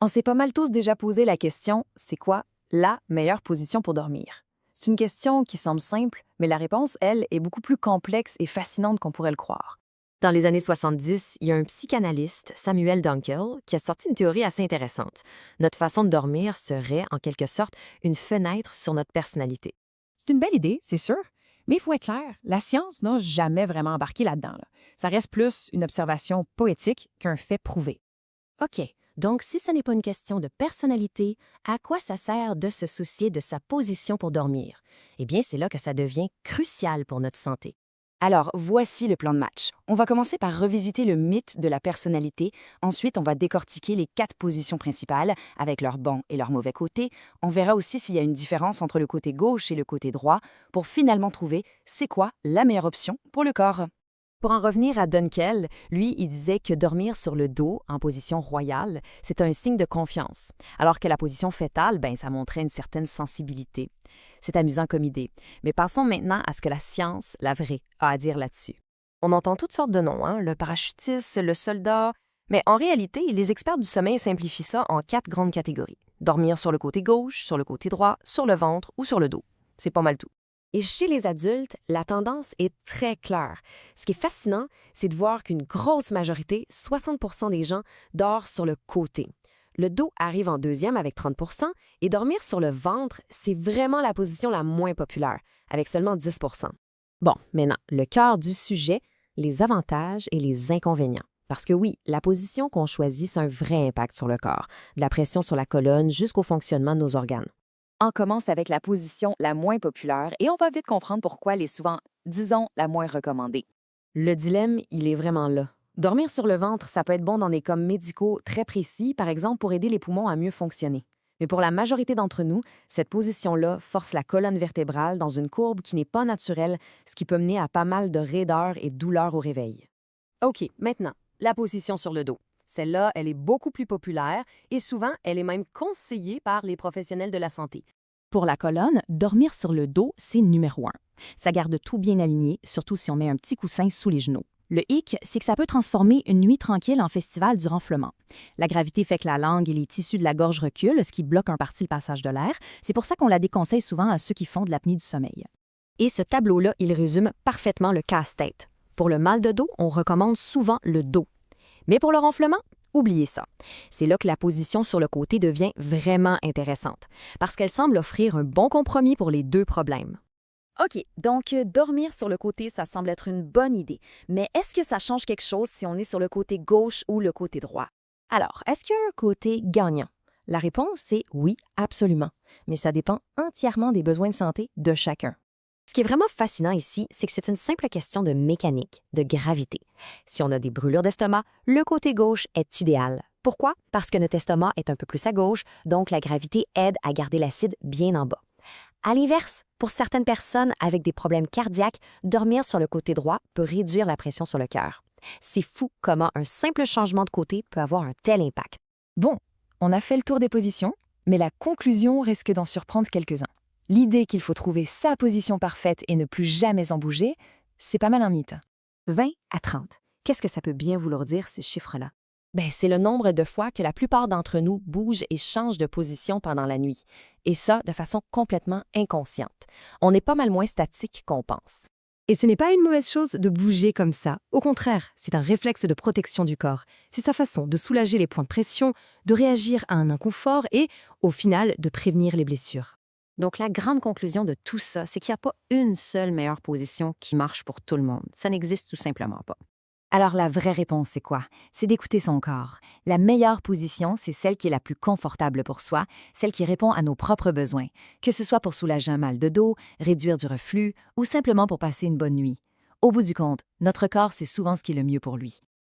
On s'est pas mal tous déjà posé la question, c'est quoi la meilleure position pour dormir? C'est une question qui semble simple, mais la réponse, elle, est beaucoup plus complexe et fascinante qu'on pourrait le croire. Dans les années 70, il y a un psychanalyste, Samuel Dunkel, qui a sorti une théorie assez intéressante. Notre façon de dormir serait, en quelque sorte, une fenêtre sur notre personnalité. C'est une belle idée, c'est sûr. Mais il faut être clair, la science n'a jamais vraiment embarqué là-dedans. Ça reste plus une observation poétique qu'un fait prouvé. OK, donc si ce n'est pas une question de personnalité, à quoi ça sert de se soucier de sa position pour dormir? Eh bien, c'est là que ça devient crucial pour notre santé. Alors, voici le plan de match. On va commencer par revisiter le mythe de la personnalité. Ensuite, on va décortiquer les 4 positions principales, avec leurs bons et leurs mauvais côtés. On verra aussi s'il y a une différence entre le côté gauche et le côté droit, pour finalement trouver c'est quoi la meilleure option pour le corps. Pour en revenir à Dunkel, lui, il disait que dormir sur le dos, en position royale, c'est un signe de confiance, alors que la position fétale, ça montrait une certaine sensibilité. C'est amusant comme idée. Mais passons maintenant à ce que la science, la vraie, a à dire là-dessus. On entend toutes sortes de noms, le parachutiste, le soldat, mais en réalité, les experts du sommeil simplifient ça en 4 grandes catégories. Dormir sur le côté gauche, sur le côté droit, sur le ventre ou sur le dos. C'est pas mal tout. Et chez les adultes, la tendance est très claire. Ce qui est fascinant, c'est de voir qu'une grosse majorité, 60 des gens, dort sur le côté. Le dos arrive en deuxième avec 30 et dormir sur le ventre, c'est vraiment la position la moins populaire, avec seulement 10 Bon, maintenant, le cœur du sujet, les avantages et les inconvénients. Parce que oui, la position qu'on choisit, c'est un vrai impact sur le corps, de la pression sur la colonne jusqu'au fonctionnement de nos organes. On commence avec la position la moins populaire et on va vite comprendre pourquoi elle est souvent, disons, la moins recommandée. Le dilemme, il est vraiment là. Dormir sur le ventre, ça peut être bon dans des cas médicaux très précis, par exemple pour aider les poumons à mieux fonctionner. Mais pour la majorité d'entre nous, cette position-là force la colonne vertébrale dans une courbe qui n'est pas naturelle, ce qui peut mener à pas mal de raideur et douleur au réveil. OK, maintenant, la position sur le dos. Celle-là, elle est beaucoup plus populaire et souvent, elle est même conseillée par les professionnels de la santé. Pour la colonne, dormir sur le dos, c'est numéro 1. Ça garde tout bien aligné, surtout si on met un petit coussin sous les genoux. Le hic, c'est que ça peut transformer une nuit tranquille en festival du renflement. La gravité fait que la langue et les tissus de la gorge reculent, ce qui bloque en partie le passage de l'air. C'est pour ça qu'on la déconseille souvent à ceux qui font de l'apnée du sommeil. Et ce tableau-là, il résume parfaitement le casse-tête. Pour le mal de dos, on recommande souvent le dos. Mais pour le renflement, oubliez ça. C'est là que la position sur le côté devient vraiment intéressante, parce qu'elle semble offrir un bon compromis pour les 2 problèmes. OK, donc dormir sur le côté, ça semble être une bonne idée. Mais est-ce que ça change quelque chose si on est sur le côté gauche ou le côté droit? Alors, est-ce qu'il y a un côté gagnant? La réponse est oui, absolument. Mais ça dépend entièrement des besoins de santé de chacun. Ce qui est vraiment fascinant ici, c'est que c'est une simple question de mécanique, de gravité. Si on a des brûlures d'estomac, le côté gauche est idéal. Pourquoi? Parce que notre estomac est un peu plus à gauche, donc la gravité aide à garder l'acide bien en bas. À l'inverse, pour certaines personnes avec des problèmes cardiaques, dormir sur le côté droit peut réduire la pression sur le cœur. C'est fou comment un simple changement de côté peut avoir un tel impact. Bon, on a fait le tour des positions, mais la conclusion risque d'en surprendre quelques-uns. L'idée qu'il faut trouver sa position parfaite et ne plus jamais en bouger, c'est pas mal un mythe. 20 à 30. Qu'est-ce que ça peut bien vouloir dire, ce chiffre-là? C'est le nombre de fois que la plupart d'entre nous bougent et changent de position pendant la nuit. Et ça, de façon complètement inconsciente. On est pas mal moins statique qu'on pense. Et ce n'est pas une mauvaise chose de bouger comme ça. Au contraire, c'est un réflexe de protection du corps. C'est sa façon de soulager les points de pression, de réagir à un inconfort et, au final, de prévenir les blessures. Donc, la grande conclusion de tout ça, c'est qu'il n'y a pas une seule meilleure position qui marche pour tout le monde. Ça n'existe tout simplement pas. Alors la vraie réponse, c'est quoi? C'est d'écouter son corps. La meilleure position, c'est celle qui est la plus confortable pour soi, celle qui répond à nos propres besoins, que ce soit pour soulager un mal de dos, réduire du reflux ou simplement pour passer une bonne nuit. Au bout du compte, notre corps sait souvent ce qui est le mieux pour lui.